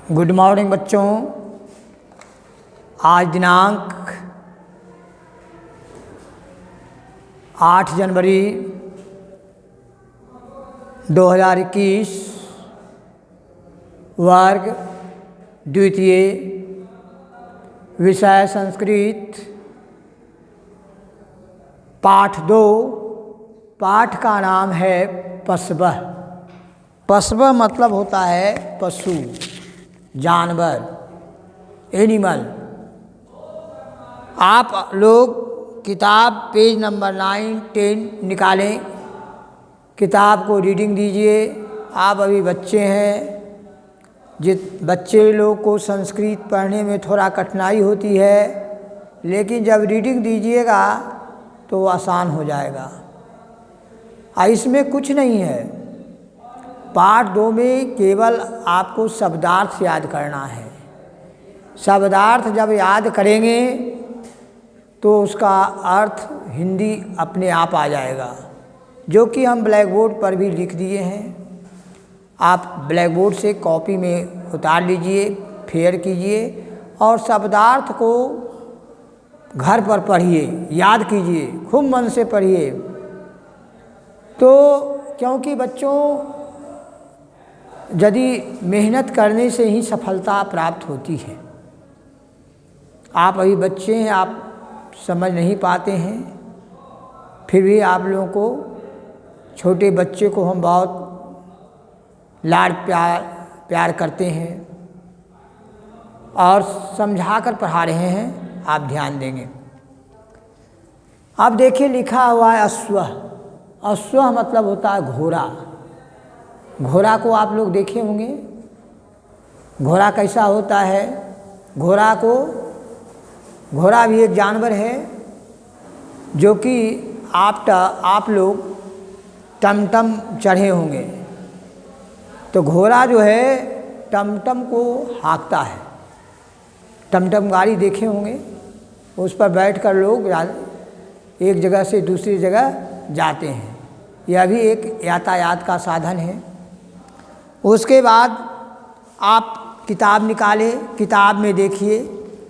Good morning बच्चों। आज दिनांक 8 जनवरी 2021 वर्ग द्वितीय, विषय संस्कृत, पाठ 2। पाठ का नाम है पशवः। पशवः मतलब होता है पशु, जानवर, एनिमल। आप लोग किताब पेज नंबर 9, 10 निकालें, किताब को रीडिंग दीजिए। आप अभी बच्चे हैं, बच्चे लोग को संस्कृत पढ़ने में थोड़ा कठिनाई होती है, लेकिन जब रीडिंग दीजिएगा तो आसान हो जाएगा। इसमें कुछ नहीं है। पाठ 2 में केवल आपको शब्दार्थ याद करना है। शब्दार्थ जब याद करेंगे तो उसका अर्थ हिंदी अपने आप आ जाएगा, जो कि हम ब्लैक बोर्ड पर भी लिख दिए हैं। आप ब्लैक बोर्ड से कॉपी में उतार लीजिए, फेयर कीजिए और शब्दार्थ को घर पर पढ़िए, याद कीजिए, खूब मन से पढ़िए। तो क्योंकि बच्चों, यदि मेहनत करने से ही सफलता प्राप्त होती है। आप अभी बच्चे हैं, आप समझ नहीं पाते हैं, फिर भी आप लोगों को, छोटे बच्चे को हम बहुत लाड प्यार करते हैं और समझा कर पढ़ा रहे हैं। आप ध्यान देंगे। अब देखिए लिखा हुआ है अश्वः। अश्वः मतलब होता है घोड़ा। घोड़ा को आप लोग देखे होंगे। घोड़ा कैसा होता है? घोड़ा भी एक जानवर है, जो कि आप लोग टमटम चढ़े होंगे। तो घोड़ा जो है टमटम को हाँकता है। टमटम गाड़ी देखे होंगे, उस पर बैठकर लोग एक जगह से दूसरी जगह जाते हैं। यह भी एक यातायात का साधन है। उसके बाद आप किताब निकालें, किताब में देखिए,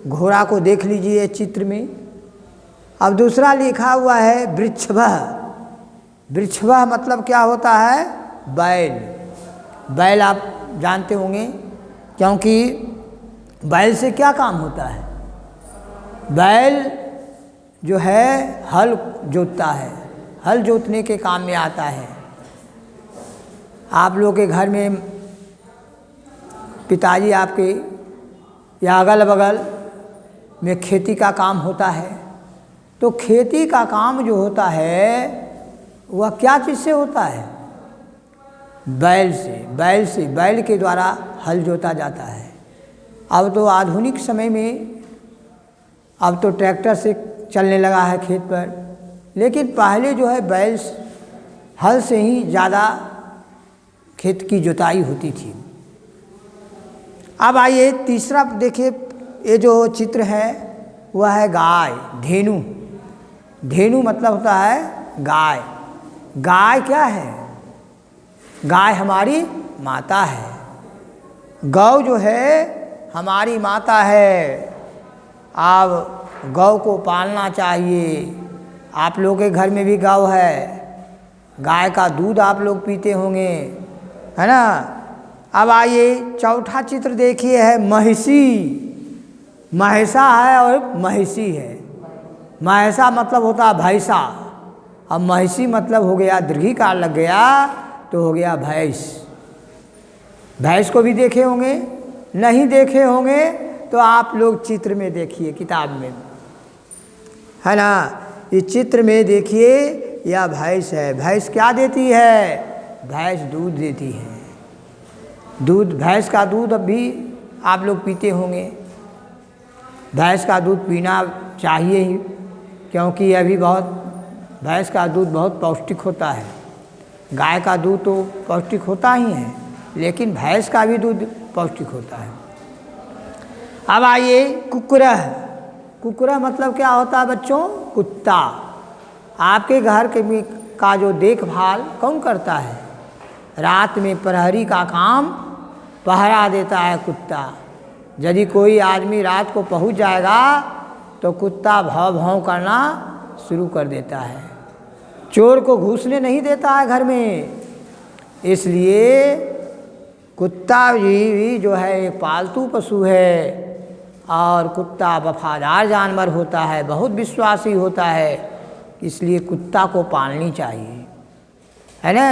घोड़ा को देख लीजिए चित्र में। अब दूसरा लिखा हुआ है वृक्षवः। वृक्षवः मतलब क्या होता है? बैल। बैल आप जानते होंगे, क्योंकि बैल से क्या काम होता है? बैल जो है हल जोतता है, हल जोतने के काम में आता है। आप लोग के घर में पिताजी आपके या अगल बगल में खेती का काम होता है, तो खेती का काम जो होता है वह क्या चीज़ से होता है? बैल से। बैल के द्वारा हल जोता जाता है। अब तो आधुनिक समय में अब तो ट्रैक्टर से चलने लगा है खेत पर, लेकिन पहले जो है बैल हल से ही ज़्यादा खेत की जुताई होती थी। अब आइए तीसरा देखिए, ये जो चित्र है वह है गाय, धेनु। धेनु मतलब होता है गाय। गाय क्या है? गाय हमारी माता है। गौ जो है हमारी माता है। अब गौ को पालना चाहिए। आप लोगों के घर में भी गौ है, गाय का दूध आप लोग पीते होंगे, है ना। अब आइए चौथा चित्र देखिए, है महिषी। महिषा है और महिषी है। महिषा मतलब होता है भैंसा। अब महिषी मतलब हो गया, दीर्घिकार लग गया तो हो गया भैंस। भैंस को भी देखे होंगे, नहीं देखे होंगे तो आप लोग चित्र में देखिए, किताब में, है ना। इस चित्र में देखिए, यह भैंस है। भैंस क्या देती है? भैंस दूध देती है। दूध, भैंस का दूध अब भी आप लोग पीते होंगे। भैंस का दूध पीना चाहिए ही, क्योंकि यह भी भैंस का दूध बहुत पौष्टिक होता है। गाय का दूध तो पौष्टिक होता ही है, लेकिन भैंस का भी दूध पौष्टिक होता है। अब आइए कुक्कुरः। कुक्कुरः मतलब क्या होता है बच्चों? कुत्ता। आपके घर का जो देखभाल कौन करता है? रात में प्रहरी का काम पहरा देता है कुत्ता। यदि कोई आदमी रात को पहुंच जाएगा तो कुत्ता भौं भौं करना शुरू कर देता है, चोर को घुसने नहीं देता है घर में। इसलिए कुत्ता भी जो है एक पालतू पशु है, और कुत्ता वफादार जानवर होता है, बहुत विश्वासी होता है, इसलिए कुत्ता को पालनी चाहिए, है ना।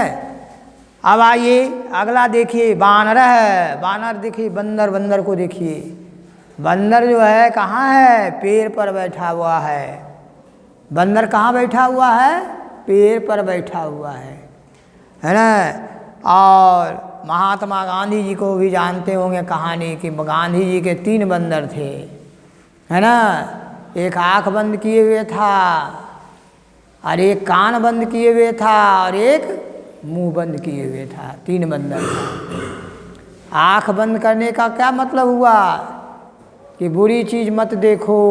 अब आइए अगला देखिए, बानर है। बानर देखिए, बंदर, बंदर को देखिए। बंदर जो है कहाँ है? पेड़ पर बैठा हुआ है। बंदर कहाँ बैठा हुआ है? पेड़ पर बैठा हुआ है ना। और महात्मा गांधी जी को भी जानते होंगे कहानी कि गांधी जी के 3 बंदर थे, है ना। एक आँख बंद किए हुए था, और एक कान बंद किए हुए था, और एक मुंह बंद किए हुए था। 3 बंदर था। आँख बंद करने का क्या मतलब हुआ कि बुरी चीज़ मत देखो।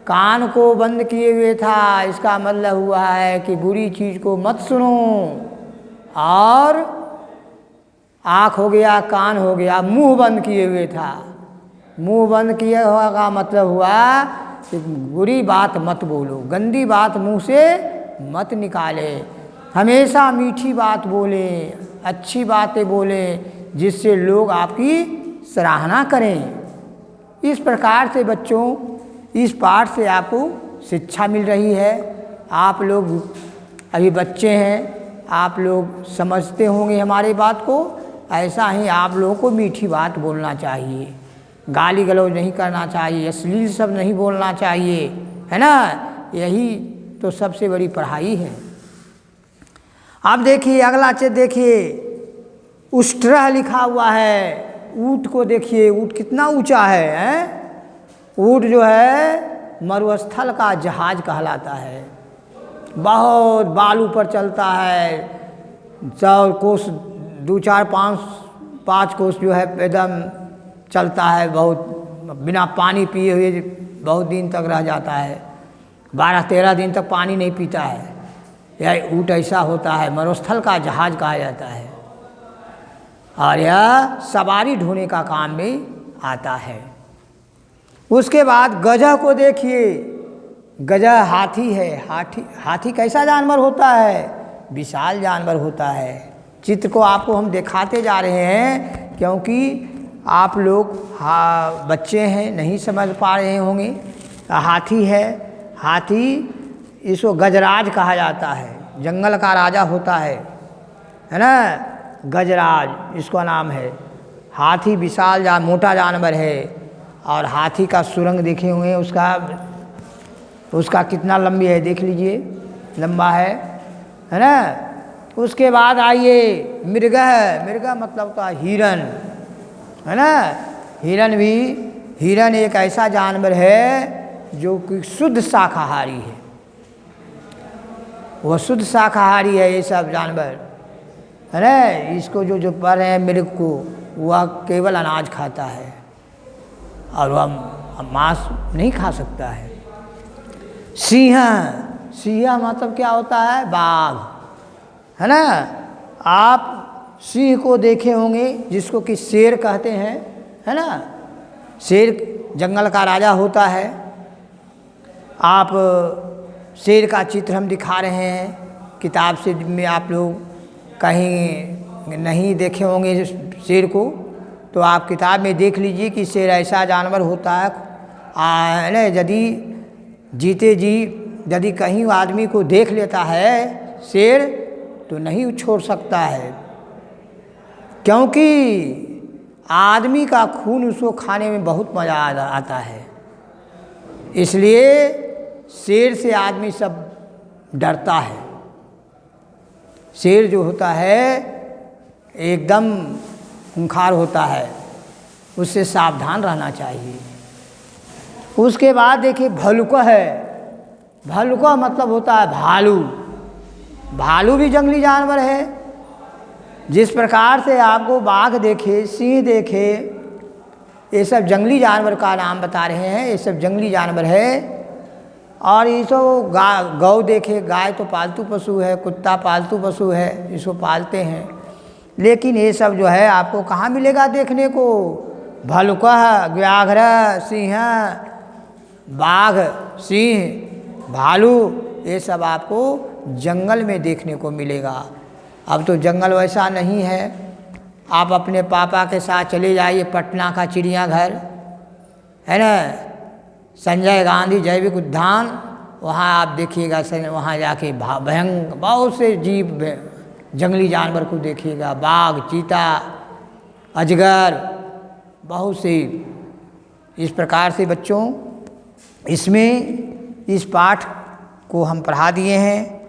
कान को बंद किए हुए था, इसका मतलब हुआ है कि बुरी चीज़ को मत सुनो। और आँख हो गया, कान हो गया, मुंह बंद किए हुए था। मुंह बंद किए हुआ का मतलब हुआ कि बुरी बात मत बोलो, गंदी बात मुंह से मत निकाले, हमेशा मीठी बात बोले, अच्छी बातें बोले, जिससे लोग आपकी सराहना करें। इस प्रकार से बच्चों, इस पाठ से आपको शिक्षा मिल रही है। आप लोग अभी बच्चे हैं, आप लोग समझते होंगे हमारी बात को। ऐसा ही आप लोगों को मीठी बात बोलना चाहिए, गाली गलौज नहीं करना चाहिए, अश्लील शब्द नहीं बोलना चाहिए, है ना। यही तो सबसे बड़ी पढ़ाई है। अब देखिए अगला चीज देखिए, उष्ट्रह लिखा हुआ है। ऊँट को देखिए, ऊँट कितना ऊंचा है। ऊँट जो है मरुस्थल का जहाज कहलाता है। बहुत बालू पर चलता है, 100 कोस, 2, 4, 5 कोस जो है एकदम चलता है। बहुत बिना पानी पिए हुए बहुत दिन तक रह जाता है, 12-13 दिन तक पानी नहीं पीता है। यह ऊँट ऐसा होता है, मरुस्थल का जहाज कहा जाता है। और यह सवारी ढोने का काम में आता है। उसके बाद गधा को देखिए। गधा हाथी है। हाथी कैसा जानवर होता है? विशाल जानवर होता है। चित्र को आपको हम दिखाते जा रहे हैं क्योंकि आप लोग बच्चे हैं, नहीं समझ पा रहे होंगे। हाथी है। हाथी इसको गजराज कहा जाता है, जंगल का राजा होता है ना। गजराज इसका नाम है। हाथी विशाल मोटा जानवर है। और हाथी का सुरंग देखे हुए, उसका कितना लंबी है देख लीजिए, लंबा है ना। उसके बाद आइए मृग है। मृग मतलब होता है हिरन, है ना। हिरन एक ऐसा जानवर है जो कि शुद्ध शाकाहारी है। वह शुद्ध शाकाहारी है। ये सब जानवर, है ना। इसको जो पढ़ रहे हैं मृग को, वह केवल अनाज खाता है और वह मांस नहीं खा सकता है। सिंह मतलब क्या होता है? बाघ, है ना। आप सिंह को देखे होंगे, जिसको कि शेर कहते हैं, है ना। शेर जंगल का राजा होता है। आप शेर का चित्र हम दिखा रहे हैं किताब से, में आप लोग कहीं नहीं देखे होंगे शेर को, तो आप किताब में देख लीजिए कि शेर ऐसा जानवर होता है। यदि जीते जी यदि कहीं आदमी को देख लेता है शेर, तो नहीं छोड़ सकता है, क्योंकि आदमी का खून उसको खाने में बहुत मज़ा आता है। इसलिए शेर से आदमी सब डरता है। शेर जो होता है एकदम खूंखार होता है, उससे सावधान रहना चाहिए। उसके बाद देखिए भलुका है। भलुका मतलब होता है भालू। भालू भी जंगली जानवर है। जिस प्रकार से आपको बाघ देखे, सिंह देखे, ये सब जंगली जानवर का नाम बता रहे हैं। ये सब जंगली जानवर है। और ये सब गौ देखे, गाय तो पालतू पशु है, कुत्ता पालतू पशु है, इसको पालते हैं। लेकिन ये सब जो है आपको कहाँ मिलेगा देखने को? भलुकह, व्याघ्र, सिंह, बाघ, सिंह, भालू, ये सब आपको जंगल में देखने को मिलेगा। अब तो जंगल वैसा नहीं है। आप अपने पापा के साथ चले जाइए पटना का चिड़ियाघर, है ना, संजय गांधी जैविक उद्यान, वहाँ आप देखिएगा, वहाँ जाके भयंकर बहुत से जीव, जंगली जानवर को देखिएगा, बाघ, चीता, अजगर, बहुत से। इस प्रकार से बच्चों इसमें इस पाठ को हम पढ़ा दिए हैं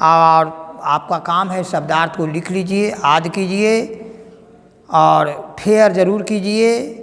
और आपका काम है शब्दार्थ को लिख लीजिए, याद कीजिए और फेयर ज़रूर कीजिए।